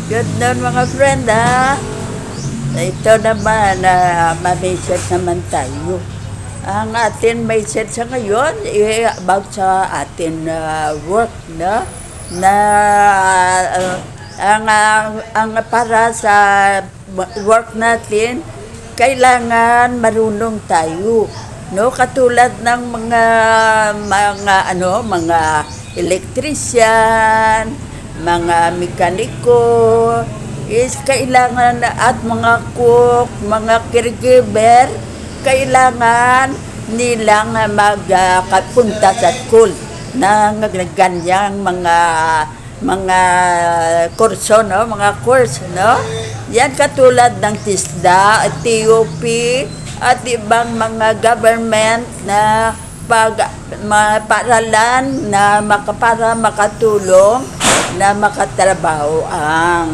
Good noon mga friend ha. Ito naman ma-message naman tayo. Ang atin message sa ngayon about sa atin work no? Na ang para sa work natin kailangan marunong tayo no, katulad ng mga electrician, mga mekaniko is kailangan at mga cook, mga caregiver, kailangan nilang magpunta sa school ng ganyang mga kurso no, mga course no. Yan katulad ng TISDA, TOP at ibang mga government na paaralan na para makatulong na makatrabaho ang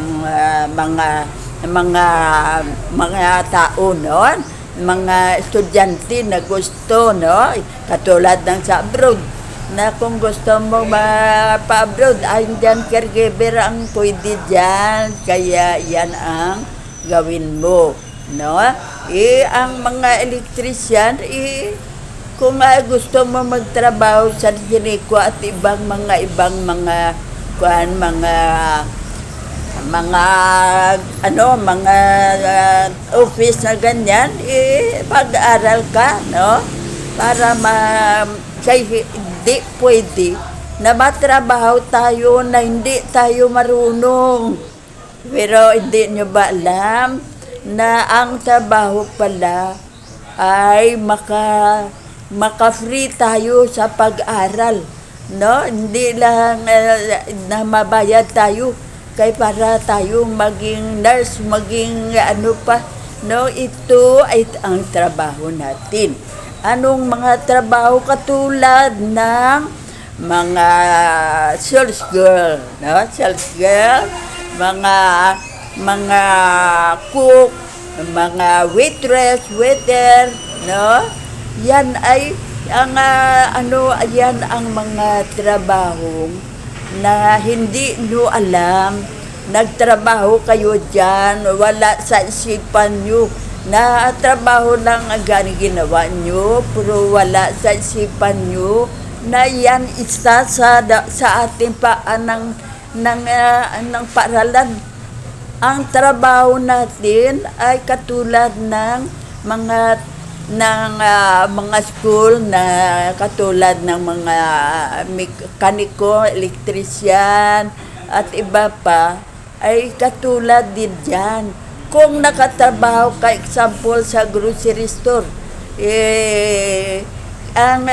mga tao no, mga estudyante na gusto no, katulad ng sa abroad na kung gusto mo pa-abroad ay dyan caregiver ang pwede dyan, kaya yan ang gawin mo no. Ang mga electrician kung gusto mo magtrabaho sa Jericho at ibang mga office na ganyan, pag-aaral ka no, para hindi pwede na matrabaho tayo na hindi tayo marunong. Pero hindi nyo ba alam na ang trabaho pala ay maka-free tayo sa pag-aral no, hindi lang na mabayad tayo kay para tayo maging nurse, maging ano pa no. Ito ay ang trabaho natin. Anong mga trabaho katulad ng mga sales girl no, sales girl, mga cook, mga waitress, waiter no. Yan ay yan ang mga trabaho na hindi nyo alam. Nagtrabaho kayo dyan, wala sa isipan nyo na trabaho lang ang ginawa nyo, pero wala sa isipan nyo na yan isa sa ating ng paaralan. Ang trabaho natin ay katulad ng mga school na katulad ng mga mekaniko, electrician at iba pa ay katulad din dyan. Kung nakatrabaho ka example sa grocery store, ang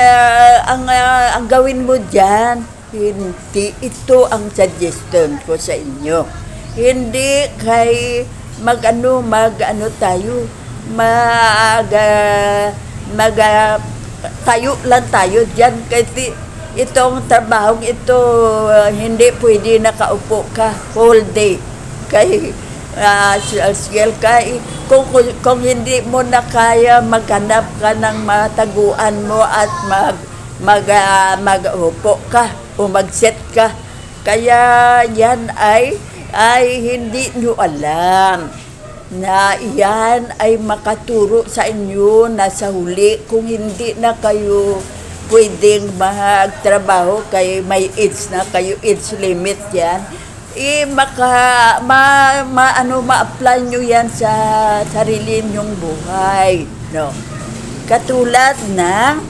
gawin mo dyan, hindi ito ang suggestion ko sa inyo. Hindi kay tayo tayo lang tayo dyan kasi itong trabaho ito hindi pwede nakaupo ka whole day kay kung hindi mo na kaya maghanap ka ng mataguan mo at mag-upo ka o mag-set ka, kaya yan ay hindi nyo alam na iyan ay makaturo sa inyo na sa huli kung hindi na kayo pwedeng magtrabaho kay may age na kayo, age limit yan, ma-apply nyo yan sa sarili nyong buhay no. Katulad na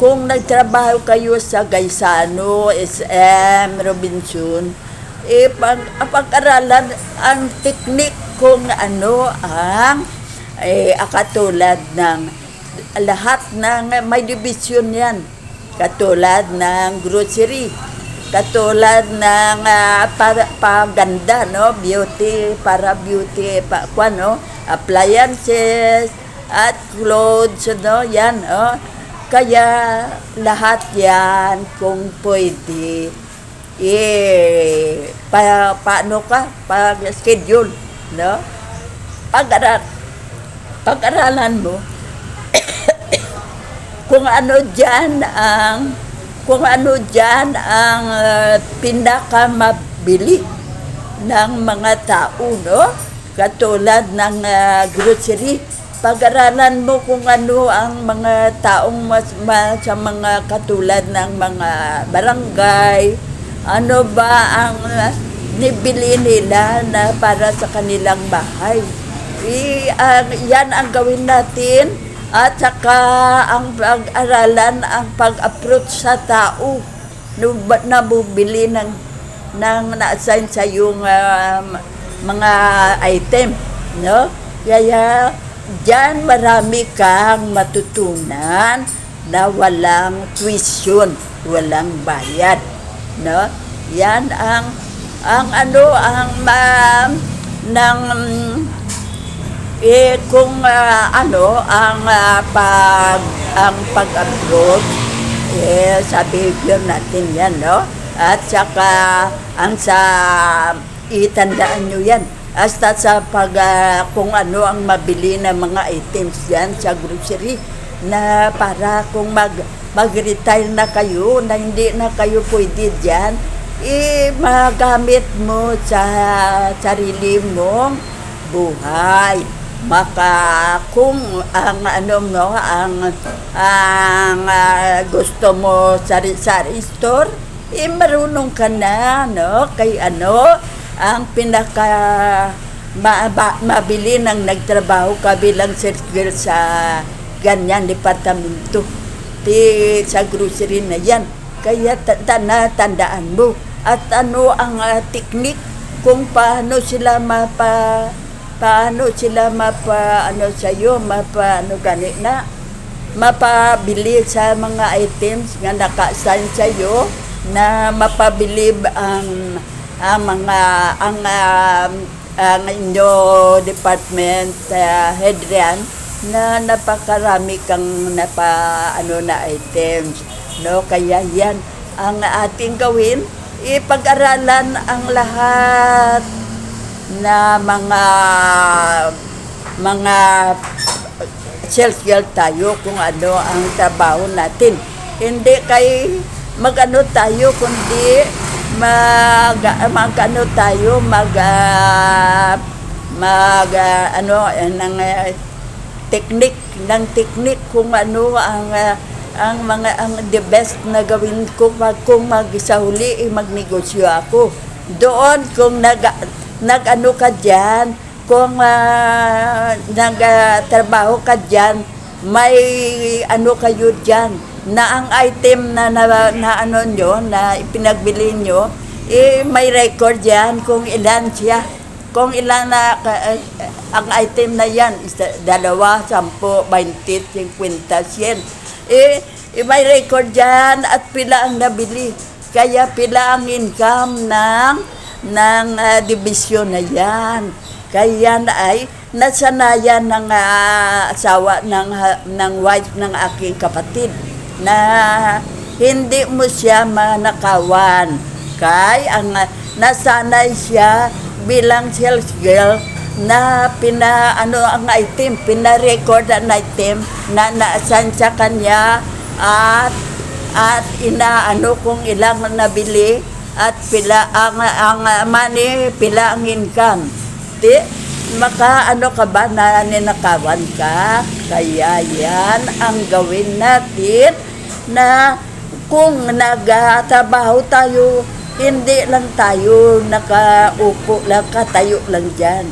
kung nagtrabaho kayo sa Gaisano, SM, Robinson, pag-aralan ang teknik kung ano ang katulad ng lahat ng may division yan, katulad ng grocery, katulad ng paganda no, beauty, para beauty appliances at clothes no, yan kaya lahat yan kung pwede paano ka pag-schedule no, pag-aralan mo kung ano dyan ang pinakamabili ng mga tao, no? Katulad ng grocery. Pag-aralan mo kung ano ang mga taong sa mga katulad ng mga barangay, ano ba ang nibili nila na para sa kanilang bahay. Yan ang gawin natin at saka ang pag-aralan, ang pag-approach sa tao na bubili ng na-assign sa yung mga item, no? Kaya diyan marami kang matutunan na walang tuition, walang bayad, no? Yan ang ng kung ang pag-abroad, sabi natin yan, no? At saka ang sa itandaan nyo yan hasta sa kung ano ang mabili ng mga items yan sa grocery na para kung mag-retire na kayo na hindi na kayo pwede dyan, magamit mo sa sarili mong buhay. Kung ang gusto mo sari-sari store, marunong ka na, no? Kay ang pinaka mabili ng nagtrabaho ka bilang sales girl sa ganyan departamento sa grocery na yan. Kaya tandaan mo at ano ang teknik kung paano sila mapabili sa mga items nga naka-assign sa'yo na mapabili ang inyo department head riyan na napakarami kang na items, no? Kaya yan ang ating gawin, ipag-aralan ang lahat na mga sales girl tayo kung ano ang trabaho natin. Hindi kay tayo kundi teknik kung ano ang the best na gawin ko kung sa huli magnegosyo ako doon. Kung nag-ano ka dyan, kung nagtrabaho ka dyan, may kayo dyan na ang item na ipinagbili nyo, may record yan kung ilan siya, kung ilan ang item na yan, 2, 10, 20, 50, 100, may record yan at pila ang nabili. Kaya pila ang income ng division na yan. Kaya ay nasanayan ng asawa ng wife ng aking kapatid na hindi mo siya manakawan. Kaya nasanay siya bilang sales girl na ang item, pina-record ang item na naasan sa kanya at kung ilang nabili at pila ang money, pila ang income. Ka ba na ninakawan ka? Kaya yan ang gawin natin na kung nagtatrabaho tayo, hindi lang tayo nakaupo lang, katayo lang dyan.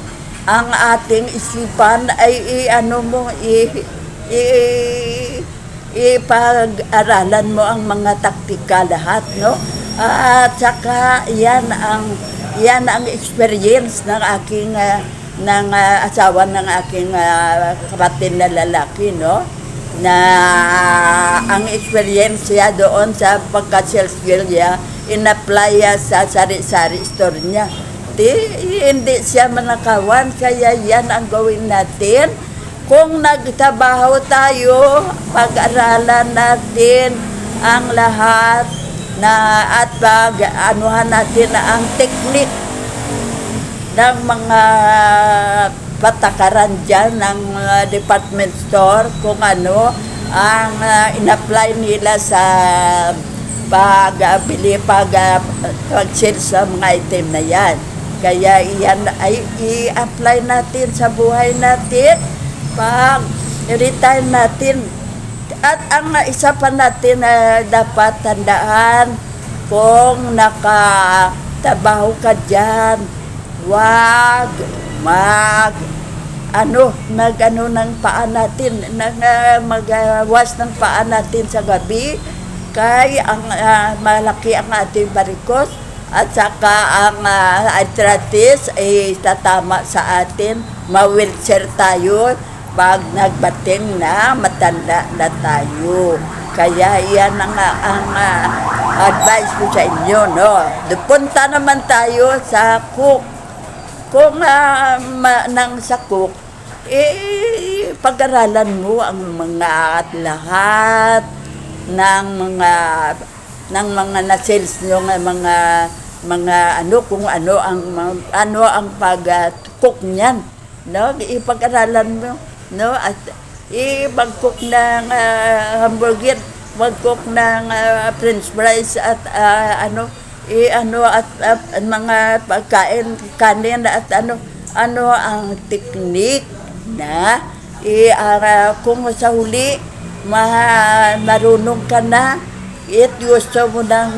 Ang ating isipan ay ipag-aralan mo ang mga taktika lahat, no? At saka yan ang experience ng aking asawa ng aking kapatid na lalaki, no? Na ang experience niya doon sa pagka-sales girl niya, in-apply sa sari-sari store niya. Hindi siya manakawan, kaya yan ang gawin natin. Kung nagtrabaho tayo, pag-aralan natin ang lahat at pag-anuhan natin ang teknik ng mga patakaran dyan ng department store, kung ano ang in-apply nila sa pag-sale sa mga item na yan. Kaya iyan ay i-apply natin sa buhay natin pag retire natin. At ang isa pa natin na dapat tandaan, kung nakatrabaho ka dyan, wag mag ng paa natin, magwash ng paa natin sa gabi, kay ang malaki ang ating varicose at saka ang arthritis ay tatama sa atin, ma-wheelchair tayo pag nagbating na matanda na tayo. Kaya yan ang advice ko sa inyo, no? Punta naman tayo sa cook. Kung nang sa cook, pag-aralan mo ang mga at lahat ng mga na-sales nyo, mga kung ano ang pag-cook niyan, no? Ipag-aralan mo, no? At mag-cook ng hamburger, mag-cook ng french fries at mga pagkain, kanin at ano ang teknik na kung sa huli marunong ka na, gusto mo nang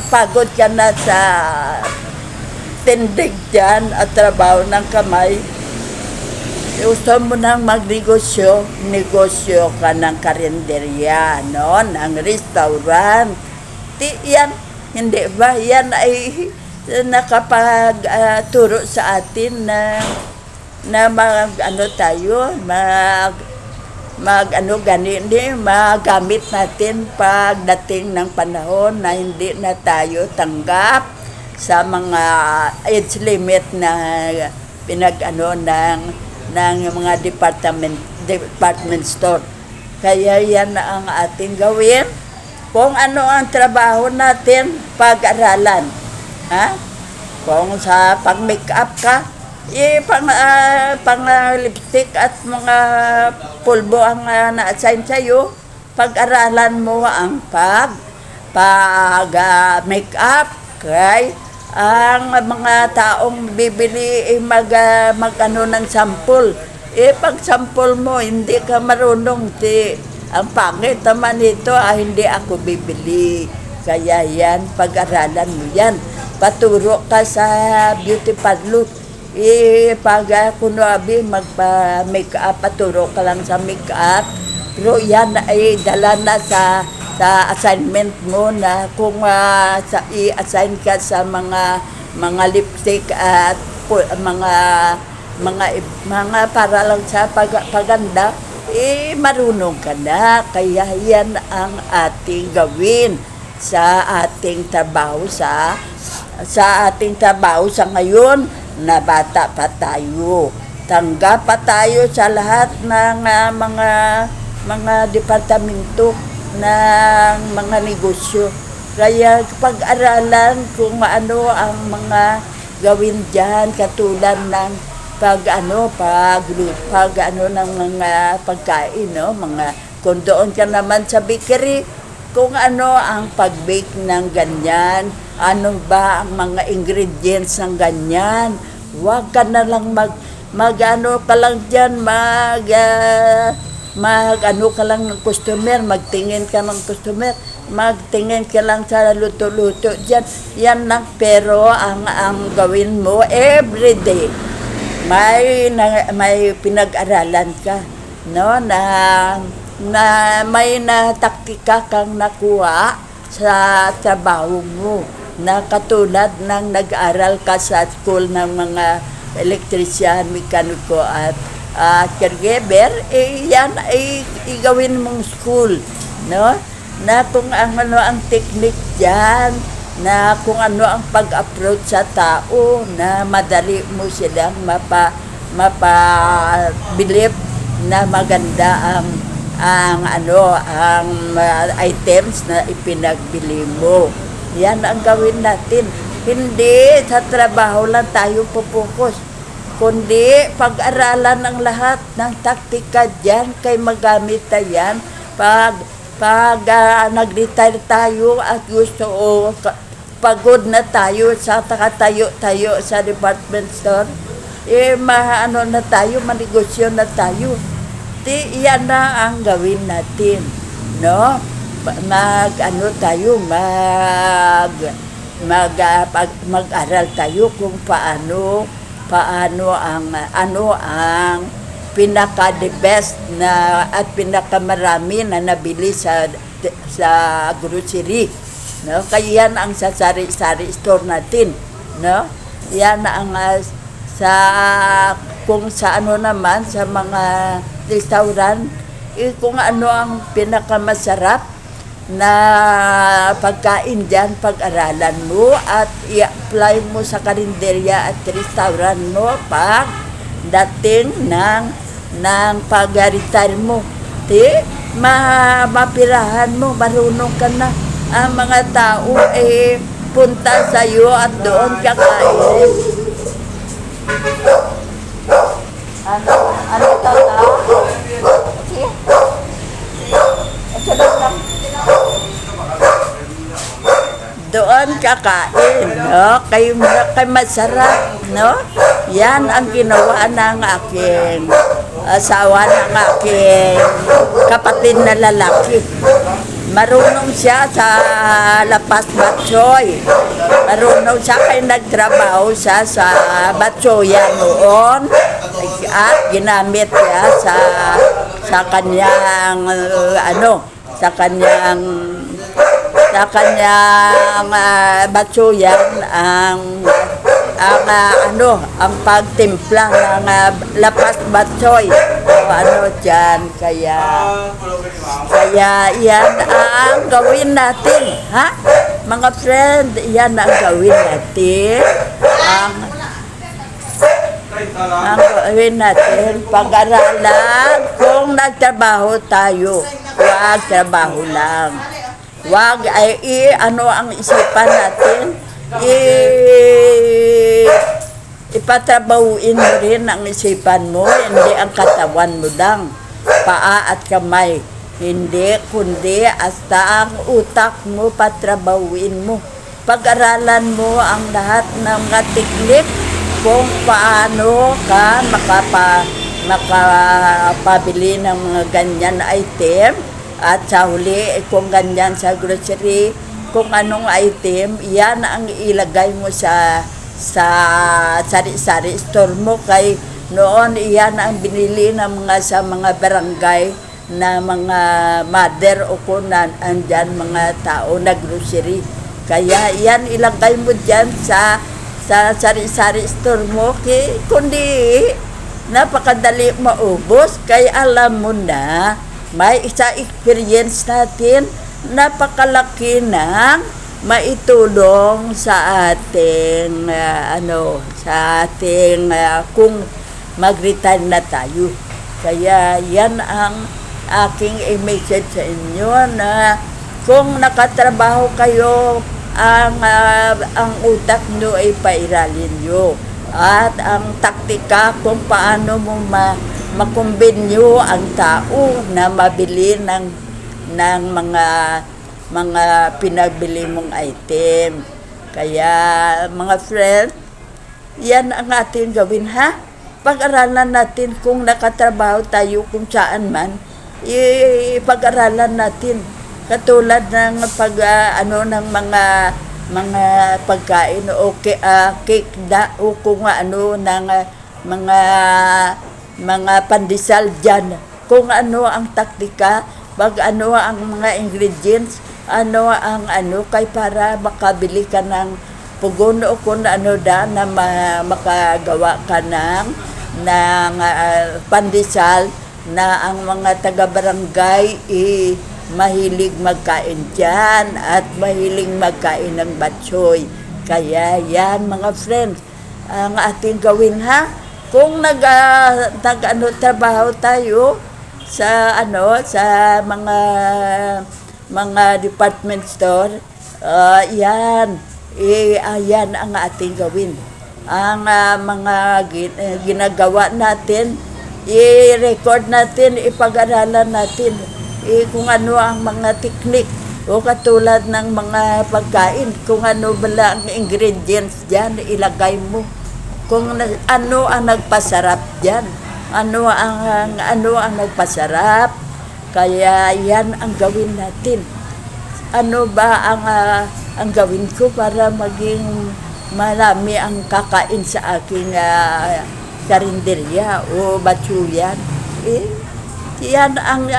pagod ka na sa tindig dyan at trabaho ng kamay, gusto mo nang negosyo ka ng karinderya, no? Ng restaurant. Yan, hindi ba? Yan ay nakapagturo sa atin na magamit natin pagdating ng panahon na hindi na tayo tanggap sa mga age limit na ng mga department store. Kaya yan ang ating gawin. Kung ano ang trabaho natin, pag-aralan. Kung sa pang-makeup ka, pang-lipstick at mga pulbo ang na-assign sa'yo, pag-aralan mo ang pag-makeup. Kaya ang mga taong bibili ng sample. Pag sample mo, hindi ka marunong, ang pangit naman ito, hindi ako bibili. Kaya yan, pag-aralan mo yan. Paturo ka sa beauty parlor. Pag kunabi magpa-makeup, paturo ka lang sa makeup. Pero yan ay dala na sa assignment mo na kung i-assign ka sa mga lipstick at mga para lang sa paganda, marunong ka na. Kaya yan ang ating gawin sa ating trabaho sa ating trabaho sa ngayon na bata pa tayo. Tanggap pa tayo sa lahat ng mga departamento ng mga negosyo. Kaya pag-aralan kung ano ang mga gawin dyan, katulad ng ng mga pagkain, no? Kung doon ka naman sa bakery, kung ano ang pag-bake ng ganyan, ano ba ang mga ingredients ng ganyan. Huwag ka na lang ka lang dyan, ka lang ng customer, magtingin ka ng customer, magtingin ka lang sa luto-luto dyan. Yan lang, pero ang gawin mo everyday, may pinag-aralan ka, no? Na may taktika kang nakuha sa trabaho mo, na katulad ng nag-aral ka sa school ng mga electrician, mekaniko at caregiver, yan ay igawin mong school, no? Na kung ano ang technique diyan, na kung ano ang pag-approach sa tao, na madali mo silang mapabilib na maganda ang items na ipinagbili mo. Yan ang gawin natin. Hindi sa trabaho lang tayo pupokus, kundi pag-aralan ang lahat ng taktika dyan, kay magamit na yan pag nag-retire tayo at gusto pagod na tayo sa takatayo-tayo sa department store, maano na tayo, manegosyo na tayo. Iyan na ang gawin natin, no? Mag-aral tayo kung paano ang pinaka-the best na at pinakamarami na nabili sa grocery, no? Kaya yan ang sa sari-sari store natin, no? Yan ang kung sa naman sa mga restaurant, kung ano ang pinakamasarap na pagkain dyan, pag-aralan mo at i-apply mo sa karinderya at restaurant mo pag dating ng pag-retire mo. Mapirahan mo, marunong ka na. Ang mga tao punta sa iyo at doon kakain. Ano ka na? Doon kakain, no? Kay masarap, no? Yan ang ginawa ng aking asawa, ng aking kapatid na lalaki. Marunong siya sa lapas batsoy. Marunong siya kay nagtrabaho siya sa batsoyan noon at ginamit niya sa kanyang sa kanyang batsoyan ang pagtimpla ng lapas batsoy. Diyan, kaya yan ang gawin natin, ha? Mga friend, yan ang gawin natin. Ang gawin natin, pag-aralan, kung nagtrabaho tayo, huwag trabaho lang. Huwag ang isipan natin, ipatrabahuin mo rin ang isipan mo, hindi ang katawan mo lang, paa at kamay. Hindi, kundi hasta ang utak mo patrabahuin mo. Pag-aralan mo ang lahat ng mga teknik kung paano ka makapabili ng mga ganyan item at sa huli kung ganyan sa grocery, kung anong item, yan ang ilagay mo sa sari-sari store mo. Kay noon iyan ang binili ng sa mga barangay na mga mother o kung andyan mga tao na grocery. Kaya yan ilagay mo dyan sa sari-sari store mo, kundi napakadali maubos. Kaya alam mo na, may isa experience natin, napakalaki ng maitulong sa ating kung mag-retire na tayo. Kaya yan ang aking message sa inyo, na kung nakatrabaho kayo, ang utak nyo ay pairalin nyo. At ang taktika kung paano mo makumbinyo ang tao na mabili ng mga pinabili mong item. Kaya mga friend, yan ang ating gawin, ha? Pag-aralan natin kung nakatrabaho tayo kung saan man, pag-aralan natin. Katulad ng ng mga pagkain o cake o kung ng mga pandesal dyan. Kung ano ang taktika, ang mga ingredients, kay para makabili ka ng pugon o kung na makagawa ka ng pandesal na ang mga taga-barangay mahilig magkain dyan at mahilig magkain ng batsoy. Kaya yan mga friends, ang ating gawin, ha? Kung trabaho tayo sa mga department store, yan ang ating gawin. Ang mga ginagawa natin, i-record natin, ipag-aralan natin kung ano ang mga teknik O katulad ng mga pagkain, kung ano bala ang ingredients dyan, ilagay mo. Kung ano ang nagpasarap dyan, ano ang nagpasarap, kaya yan ang gawin natin. Ano ba ang gawin ko para maging marami ang kakain sa aking karinderya o batsuyan? Yan ang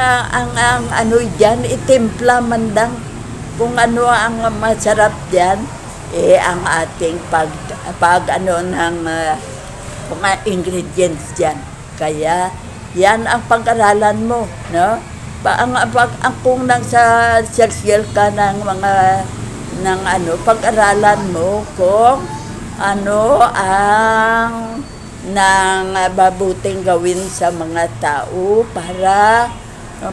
ano diyan, itimpla man lang kung ano ang masarap diyan, ang ating pag ano ng mga ingredients diyan. Kaya yan ang pag-aralan mo, no? Kung nasa social ka ng mga ng ano, pag-aralan mo kung ano ang ng mabuting gawin sa mga tao para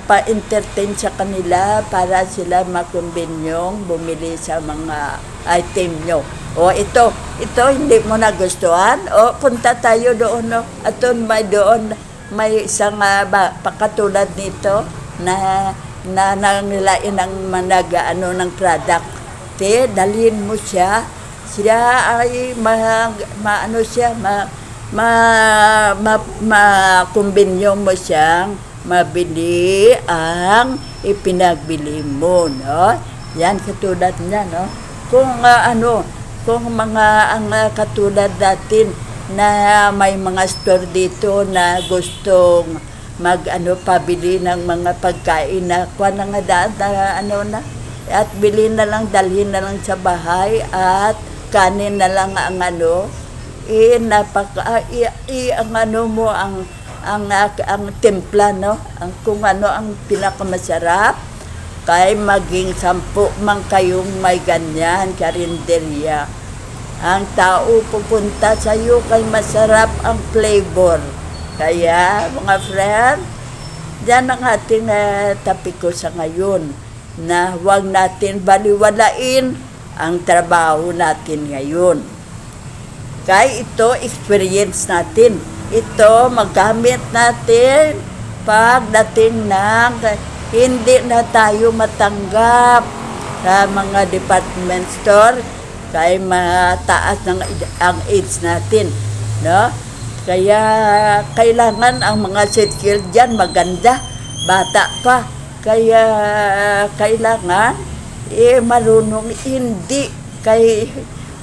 pa-entertain sa kanila, para sila makumbinyong bumili sa mga item nyo. O ito hindi mo nagustuhan? O punta tayo doon, no? At doon may isang pakatulad nito na nangilain ng ano ng product. Dalhin mo siya ay makumbinyo mo siyang mabili ang ipinagbili mo, no? Yan katulad niya, no? Kung kung ang katulad natin na may mga store dito na gustong pabili ng mga pagkain na kuha na nga at bilhin na lang, dalhin na lang sa bahay at kanin na lang ang ang timpla, no? Kung ano ang pinakamasarap, kay maging 10 man kayong may ganyan karinderya. Ang tao pupunta sa iyo kay masarap ang flavor. Kaya mga friend, yan ang ating topic ko sa ngayon, na huwag natin baliwalain ang trabaho natin ngayon. Kaya ito, experience natin. Ito, magamit natin pagdating ng hindi na tayo matanggap sa mga department store, kaya mataas ang age natin, no? Kaya kailangan ang mga set-skill dyan maganda, bata pa. Kaya kailangan marunong, hindi kay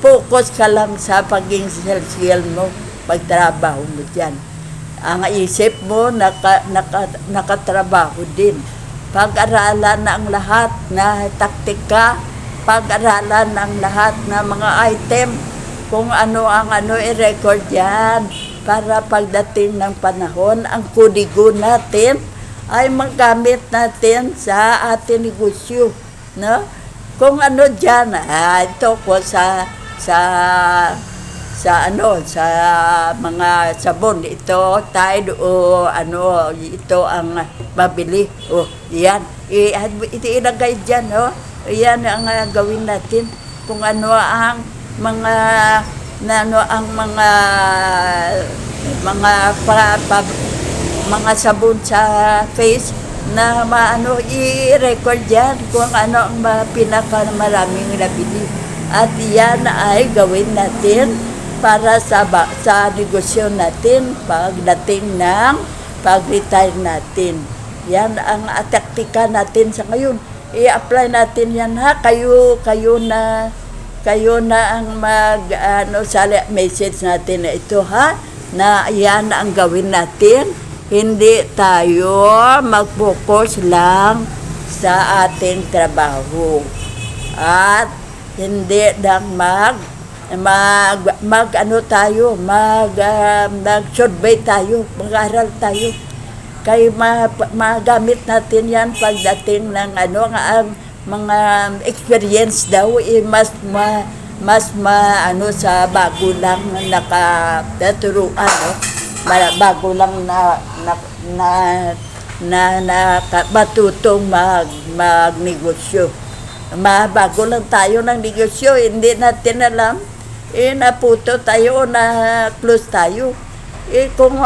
focus ka lang sa pagiging set-skill mo, pagtrabaho mo dyan. Ang isip mo nakatrabaho din. Pag-aralan ang lahat na taktika, pag-aralan ang lahat na mga item, kung ano ang i-record yan, para pagdating ng panahon, ang kodigo natin ay magamit natin sa ating negosyo, no? Kung ano diyan, ito ko sa mga sabon, ito Tide o ito ang mabili. O yan, ilagay diyan, no? Yan ang gawin natin. Kung ano ang mga mga sabon sa face na i-record yan kung ano ang pinakamaraming nabili. At yan ay gawin natin para sa negosyo natin pagdating ng pag-retire natin. Yan ang taktika natin sa ngayon. I-apply natin yan, ha. Kayo na ang message natin na ito, ha, na yan ang gawin natin. Hindi tayo mag-focus lang sa ating trabaho at hindi lang mag-survey tayo, mag-aral tayo. Kaya magamit natin yan pagdating ng ang mga experience daw, mas sa bago lang nakaturuan, no? Bago lang matutong magnegosyo. Bago lang tayo ng negosyo, hindi natin alam, naputo tayo, na close tayo. Kung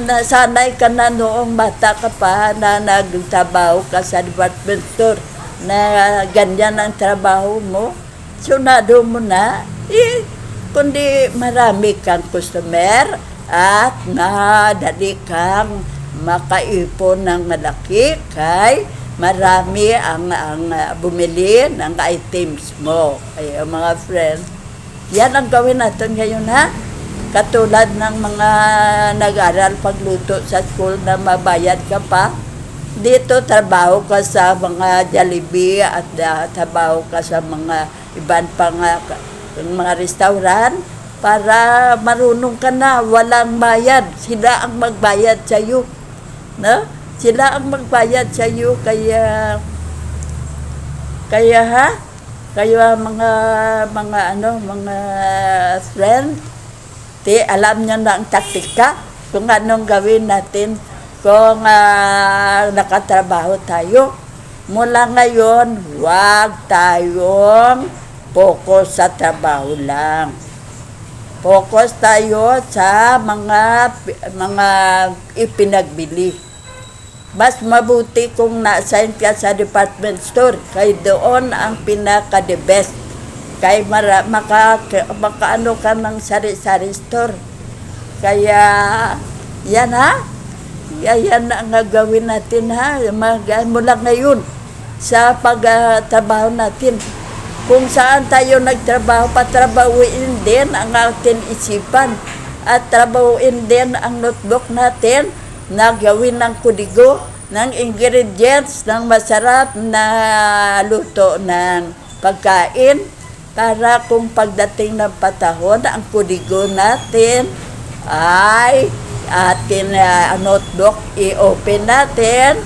nasanay ka na noong bata ka pa na nagtrabaho ka sa department store, na ganyan ang trabaho mo, sunado mo na, kundi marami kang customer at madali kang makaipon ng malaki kay marami ang bumili ng items mo. Kaya mga friends, yan ang gawin natin ngayon ha. Katulad ng mga nag-aral pagluto sa school na mabayad ka pa, dito trabaho ka sa mga Jollibee at trabaho ka sa mga ibang pang mga restaurant para marunong ka na, walang bayad. Sila ang magbayad sa iyo. No? Sila ang magbayad sa iyo kaya ha, kaya mga friend, alam niyo na ang taktika kung anong gawin natin kung nakatrabaho tayo. Mula ngayon, huwag tayong focus sa trabaho lang. Focus tayo sa mga ipinagbili. Mas mabuti kung na-assign ka sa department store, kay doon ang pinaka-the best. Kay makaano ka ng sari-sari store. Kaya, yan ha. Yan ang gagawin natin ha. Mula ngayon sa pagtrabaho natin. Kung saan tayo nagtrabaho, patrabahuin din ang ating isipan. At trabahuin din ang notebook natin na gawin ng kudigo, ng ingredients, ng masarap na luto ng pagkain. Para kung pagdating ng patahon, ang kudigo natin ay atin notebook i-open natin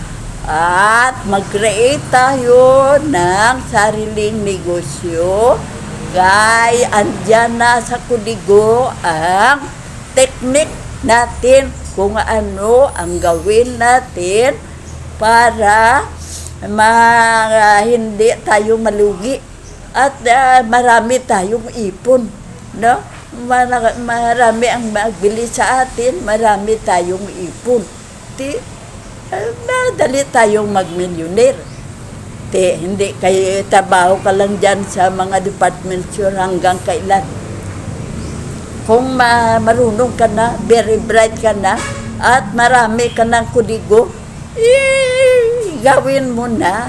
at mag-create tayo ng sariling negosyo. Kaya andyan na sa kudigo ang technique natin kung ano ang gawin natin para hindi tayo malugi at marami tayong ipon, no? Marami ang magbili sa atin, marami tayong ipon. Madali tayong mag-millionaire. Hindi kayo trabaho ka lang dyan sa mga department store hanggang kailan. Kung marunong ka na, very bright ka na, at marami ka ng kudigo, gawin mo na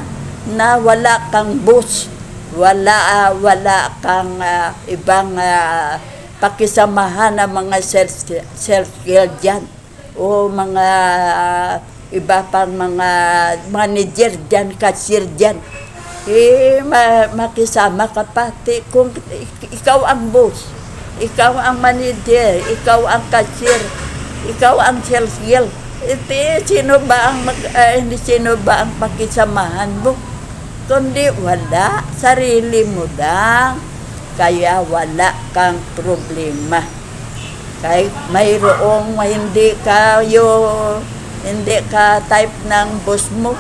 wala kang boss, wala kang ibang pakisamahan ng mga self-care dyan o mga iba pang mga manager dyan, cashier dyan. Makisama ka pati kung ikaw ang boss, ikaw ang manager, ikaw ang cashier, ikaw ang self-care. Sino ba ang pakisamahan mo? Kundi wala, sarili mo lang. Kaya wala kang problema. Kaya mayroong hindi ka type ng boss mo,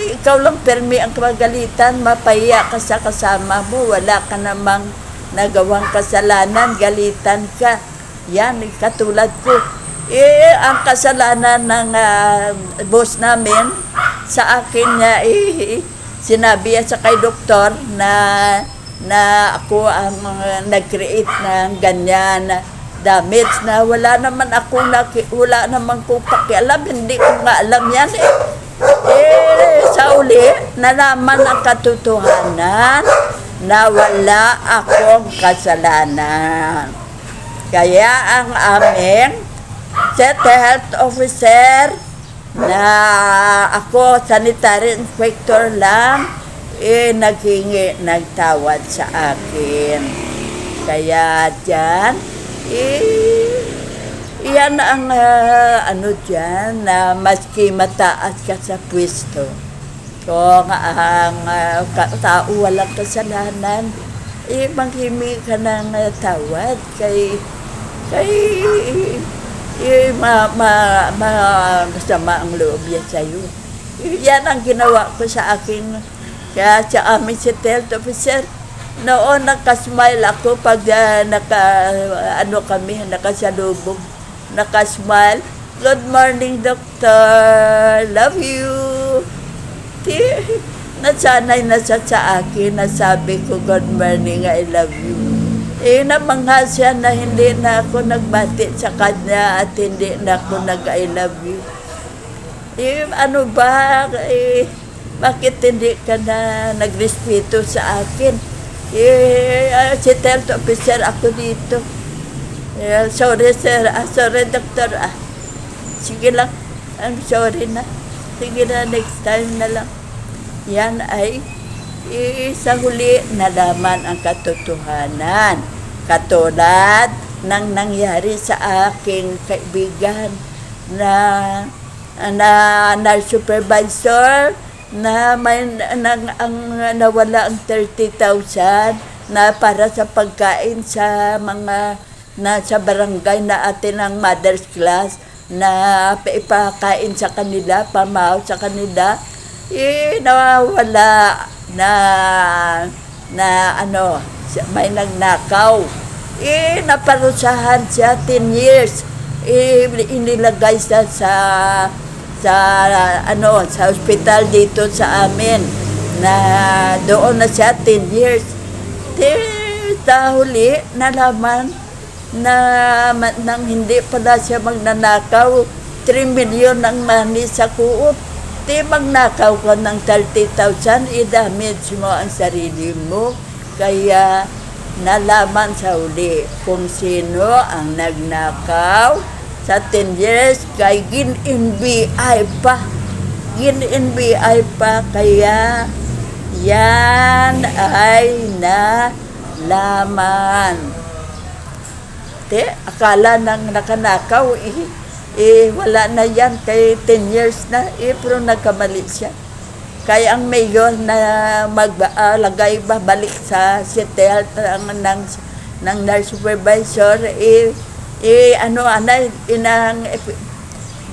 ikaw lang permi ang kamagalitan, mapahiya ka sa kasama mo, wala ka namang nagawang kasalanan, galitan ka. Yan, katulad ko. Ang kasalanan ng boss namin sa akin niya, sinabi sa kay doktor na ako ang nag-create ng ganyan damage na wala naman kong pakialam, hindi ko nga alam yan sa uli nalaman ang katotohanan na wala akong kasalanan. Kaya ang aming health officer na ako sanitary inspector lang naghingi ng tawad sa akin. Kaya dyan yan ang dyan na maski mataas ka sa pwesto, kung ang tao walang kasalanan, manghingi ka ng tawad kay masama ang loob yan sa'yo. Yan ang ginawa ko sa akin. Kaya sa amin si health officer, noon nakasmile ako pag nakasalubong. Nakasmile. Good morning, doctor. Love you. Di, nasanay na siya sa akin na sabi ko, good morning, I love you. Namangha siya na hindi na ako nagbati sa kanya at hindi na ako nag-I love you. Ano ba, bakit hindi ka na nagrespeto sa akin? Si health officer ako dito. Sorry sir, sorry doctor. Sige lang, I'm sorry na. Sige na, next time na lang. Yan ay sa huli nalaman ang katotohanan. Katulad ng nangyari sa aking kaibigan na supervisor na may ang nawala ang 30,000 na para sa pagkain sa mga sa barangay na atin ang mother's class na ipakain sa kanila, pamahaw sa kanila, nawawala na may nagnakaw. Naparusahan siya 10 years. Inilagay siya sa ospital dito sa amin na doon na siya 10 years. Sa huli, nalaman na nang hindi pala siya magnanakaw, 3 million ang money sa Coop. Magnakaw ka ng 30,000, i-damage mo ang sarili mo. Kaya nalaman sa huli kung sino ang nagnakaw sa 10 years, kay gin-NBI pa. Gin-NBI pa, kaya yan ay nalaman. Akala nang nakanakaw, wala na yan, kay 10 years na, pero nagkamali siya. Kaya ang mayor na maglagay babalik sa city health ng nurse supervisor,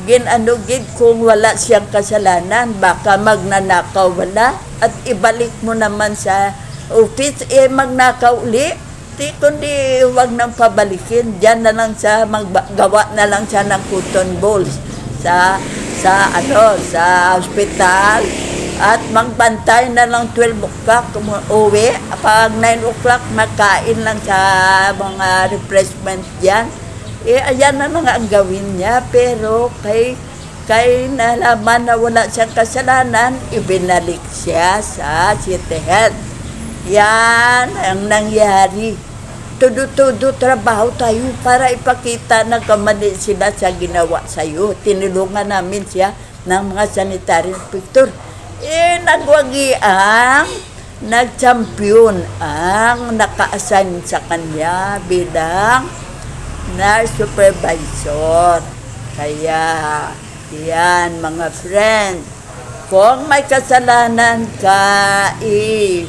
ginanugid kung wala siyang kasalanan, baka magnanakaw wala, at ibalik mo naman sa office, magnakaw uli. Kundi huwag nang pabalikin, diyan na lang siya, gawa na lang siya ng cotton balls sa hospital, at magbantay na lang 12 o'clock uwi, pag 9 o'clock makain lang sa mga refreshment diyan. Ayan na lang ang gawin niya, pero kay nalaman na wala siyang kasalanan, ibinalik siya sa City Health. Yan ang nangyari. Tudo trabaho tayo para ipakita na kamali sila sa ginawa sa'yo. Tinulungan namin siya ng mga sanitary inspector. Nagwagi ang nag-champion ang naka-assign sa kanya bilang nurse supervisor. Kaya, yan mga friends, kung may kasalanan ka,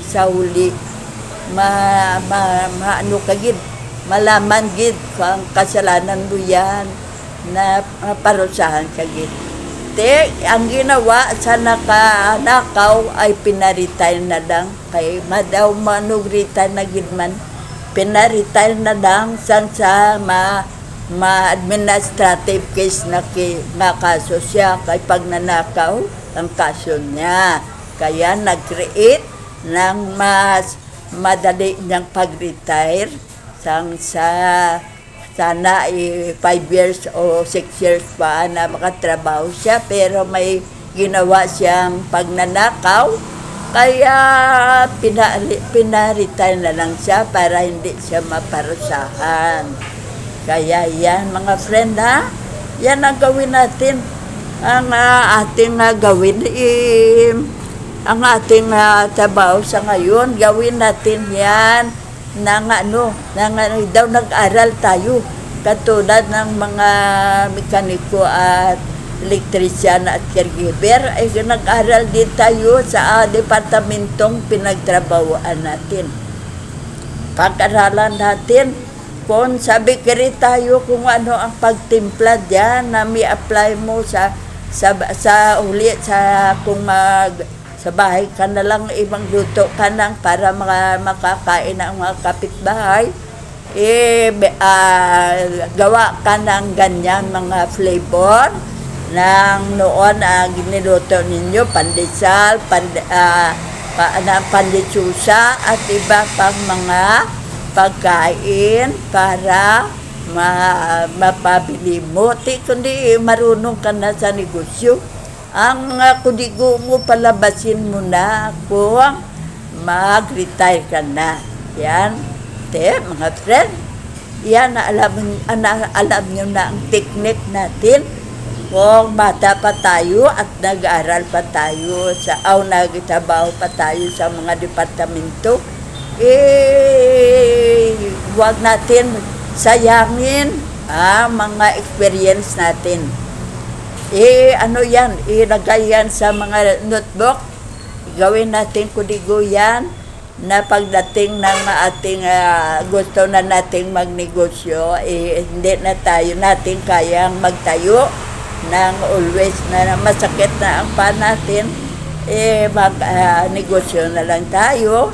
sa huli, malaman gid kung kasalanan mo yan na parusahan ka gid. Ang ginawa sa nakanakaw ay pinaritay na lang, kay madaw manugritay na gid man, pinaritay na lang sa ma-administrative case na kaso siya, kay pagnanakaw ang kaso niya. Kaya nag-create ng mas madali niyang pag-retire sana 5 years o 6 years pa na makatrabaho siya, pero may ginawa siyang pagnanakaw, kaya pinaretire na lang siya para hindi siya maparusahan. Kaya yan mga friend, yan ang gawin natin. Ang ating gawin, ang ating trabaho sa ngayon, gawin natin yan daw nag-aral tayo. Katulad ng mga mekaniko at elektrisyan at caregiver, ay nag-aral din tayo sa departamentong pinagtrabahoan natin. Pag-aralan natin, kung sabi kiri tayo kung ano ang pagtimpla dyan na may apply mo sa uli kung sa bahay ka na lang, ibang luto ka lang para makakain ang mga kapitbahay, gawa ka ng ganyan mga flavor ng noon ang niluto ninyo, pandesal, panditsusa at iba pang mga pagkain para mapabili mo. Kundi marunong ka na sa negosyo. Ang kudigo mo, palabasin mo na kung mag-retire ka na. Yan, mga friend. Yan, alam nyo na ang technique natin. Kung bata pa tayo at nag-aaral pa tayo nagtrabaho pa tayo sa mga departamento, huwag natin sayangin ang mga experience natin. Ilagay yan sa mga notebook. Gawin natin kudigo yan na pagdating ng ating gusto na nating magnegosyo, hindi na tayo natin kayang magtayo ng always na masakit na ang pa natin, mag-negosyo na lang tayo,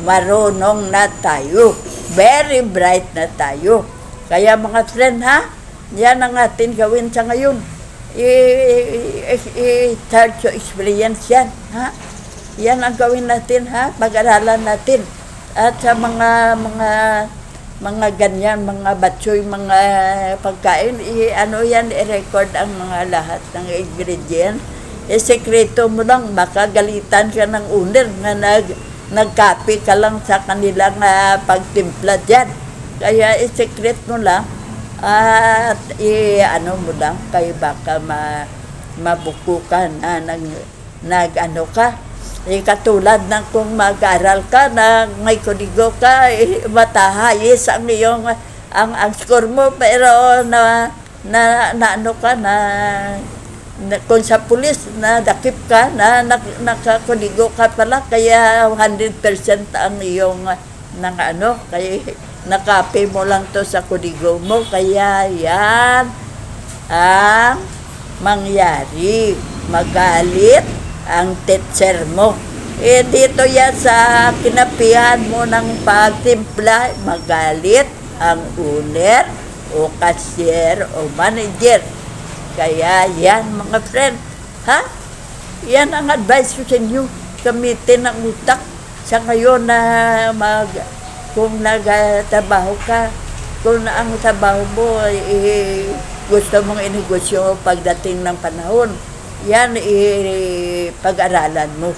marunong na tayo, very bright na tayo. Kaya mga friend yan ang atin gawin sa ngayon. Start to experience yan, yan ang gawin natin, pag-aralan natin. At sa mga ganyan, mga batsoy, mga pagkain, i-record ang mga lahat ng ingredient. Sekreto mo lang, baka galitan ka ng owner na nagkape ka lang sa kanilang pagtimpla dyan. Kaya sekret mo lang at mo lang, kaya baka mabuko ka na ka. Katulad ng kung mag-aral ka na may kudigo ka, matahayis ang iyong ang score mo, pero kung sa pulis na dakip ka na nakakudigo ka pala, kaya 100% ang iyong kaya nakape mo lang to sa kudigo mo, kaya yan ang mangyari, magalit ang teacher mo. Dito yan sa kinapihan mo ng pagtimpla, magalit ang owner o cashier o manager. Kaya yan mga friend, yan ang advice ko sa inyo. Gamitin ang utak sa ngayon na kung nagtrabaho ka, kung ang trabaho mo gusto mong inegosyo pagdating ng panahon, yan pag-aralan mo.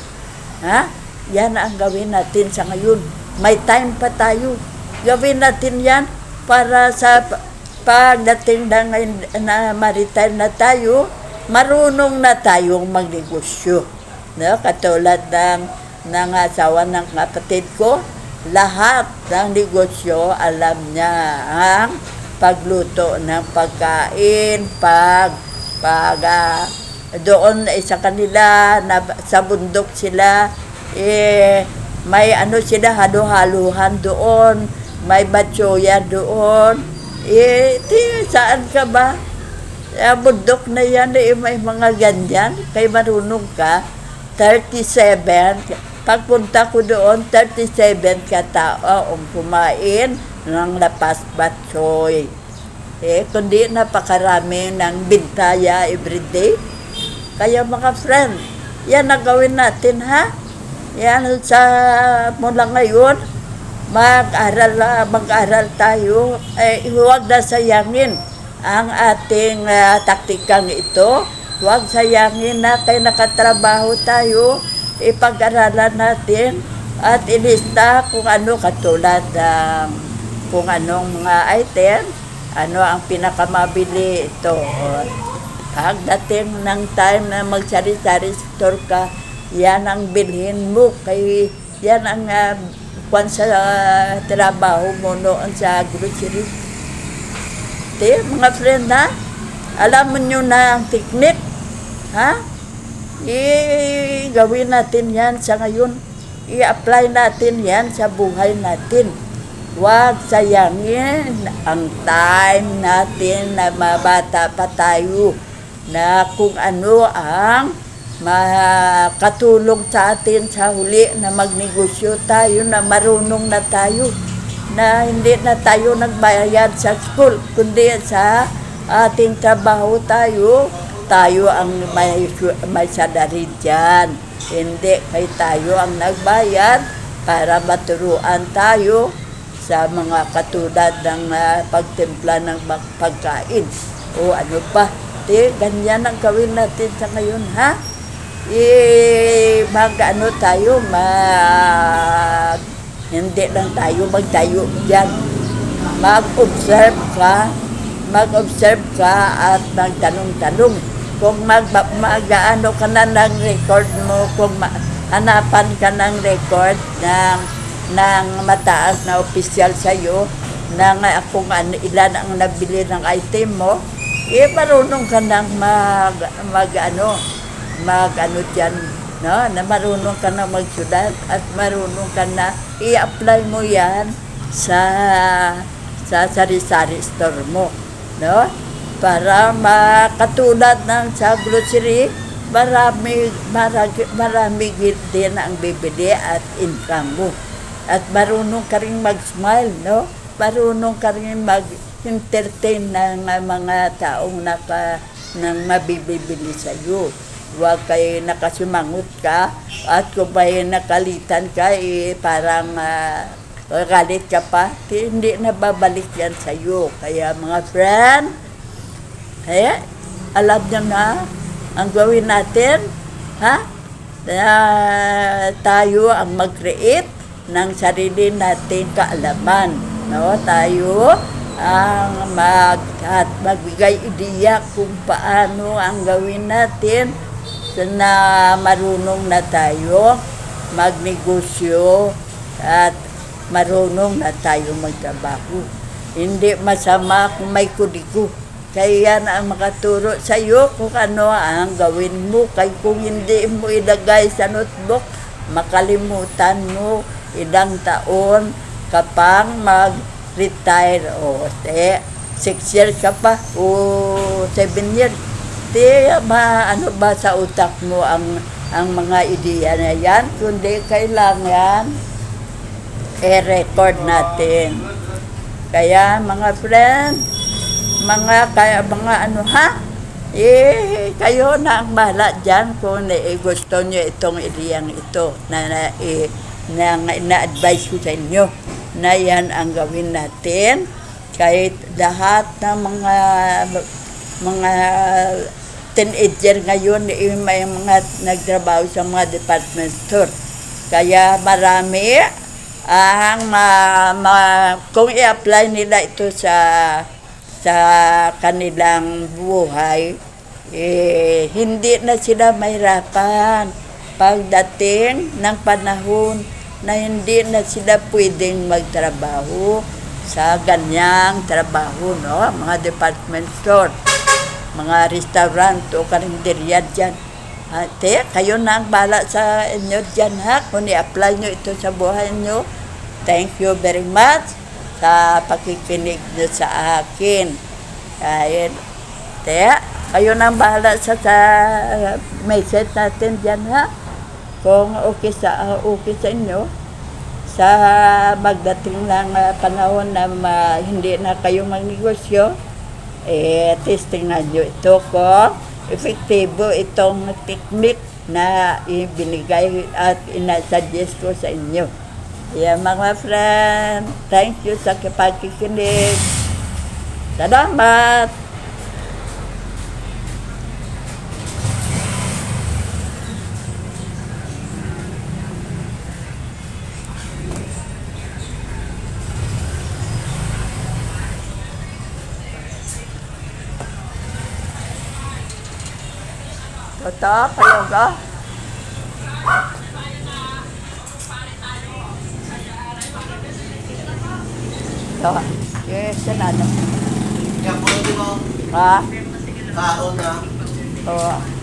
Yan ang gawin natin sa ngayon. May time pa tayo. Gawin natin yan para sa pagdating na ma-retire na tayo, marunong na tayong magnegosyo. Katulad ng asawa ng kapatid ko, lahat ng negosyo alam niya ang pagluto ng pagkain, doon sa kanila, sa bundok sila, may sila, halo-haluhan doon, may batsoya doon. Saan ka ba? Bundok na yan, may mga ganyan, kay marunong ka. 37, pagpunta ko doon, 37 katao ang kumain ng lapas batsoy. Kundi napakarami ng bintaya everyday. Kaya mga friend, yan ang gawin natin, Yan sa mula ngayon, mag-aral tayo. Huwag na sayangin ang ating taktikang ito. Huwag sayangin na kay nakatrabaho tayo, ipag-aralan natin at ilista kung ano katulad kung anong mga item, ano ang pinakamabili ito. Pagdating ng time na magsari-sari store ka, yan ang bilhin mo. Kay yan ang sa trabaho mo noon sa grocery. Mga friend, alam mo nyo na ang technique. Gawin natin yan sa ngayon. I-apply natin yan sa buhay natin. Huwag sayangin ang time natin na mabata pa tayo, na kung ano ang makatulong sa atin sa huli na magnegosyo tayo, na marunong na tayo, na hindi na tayo nagbayad sa school, kundi sa ating trabaho tayo, tayo ang may salary dyan. Hindi, kay tayo ang nagbayad para maturuan tayo sa mga katulad ng pagtimpla ng pagkain. O ano pa, ganyan ang gawin natin sa ngayon, ha? Mag-ano tayo, hindi lang tayo magtayo dyan. Mag-observe ka at magtanong-tanong. Kung mag-ano ka na ng record mo, kung hanapan ka ng record ng mataas na opisyal sa'yo, ng kung ilan ang nabili ng item mo, marunong ka nang mag-ano dyan, no? Na marunong ka na magsulat at marunong ka na i-apply mo yan sa sari-sari store mo, no? Para makatulad ng sa grocery, marami din ang bibili at income mo. At marunong ka rin mag-smile, no? Marunong ka rin mag-entertain ng mga taong nang mabibili sa iyo. Huwag kayo nakasimangot ka at kung may nakalitan ka, parang galit ka pa, hindi na babalik yan sa iyo. Kaya mga friend, alam nyo na ang gawin natin, ha? Tayo ang mag-create ng sarili nating kaalaman, no? Tayo ang magbigay ideya kung paano ang gawin natin na marunong na tayo magnegosyo at marunong na tayo magtrabaho. Hindi masama kung may kudigo. Kaya yan ang makaturo sa iyo kung ano ang gawin mo. Kaya kung hindi mo ilagay sa notebook, makalimutan mo ilang taon kapang mag-retire o 6 years ka pa o 7 years. Ano ba sa utak mo ang mga ideya na yan? Kundi kailangan i-record natin. Kaya mga friend, kayo na ang bahala dyan kung gusto nyo itong ideyang ito na advise ko sa inyo na yan ang gawin natin. Kahit lahat ng mga teenager ngayon, may mga nagtrabaho sa mga department store. Kaya marami ang kung i-apply nila ito sa kanilang buhay, hindi na sila mahirapan pagdating ng panahon na hindi na sila pwedeng magtrabaho sa ganyang trabaho, no? Mga department store, mga restaurant o karinderya dyan. Kayo na ang bahala sa inyo dyan, ha? Kung i-apply nyo ito sa buhay nyo. Thank you very much sa pakikinig nyo sa akin. Kayo na ang bahala sa message natin dyan, ha? Kung okay sa inyo, sa magdating ng panahon na hindi na kayo magnegosyo, testing na nyo ito kung epektibo itong technique na ibinigay at inasuggest ko sa inyo. Kaya mga friend, thank you sa pakikinig. Salamat! Ito, palogo. Ito, yes, sanado. Kaya po, di ba? Ha? Kaon na. Oo.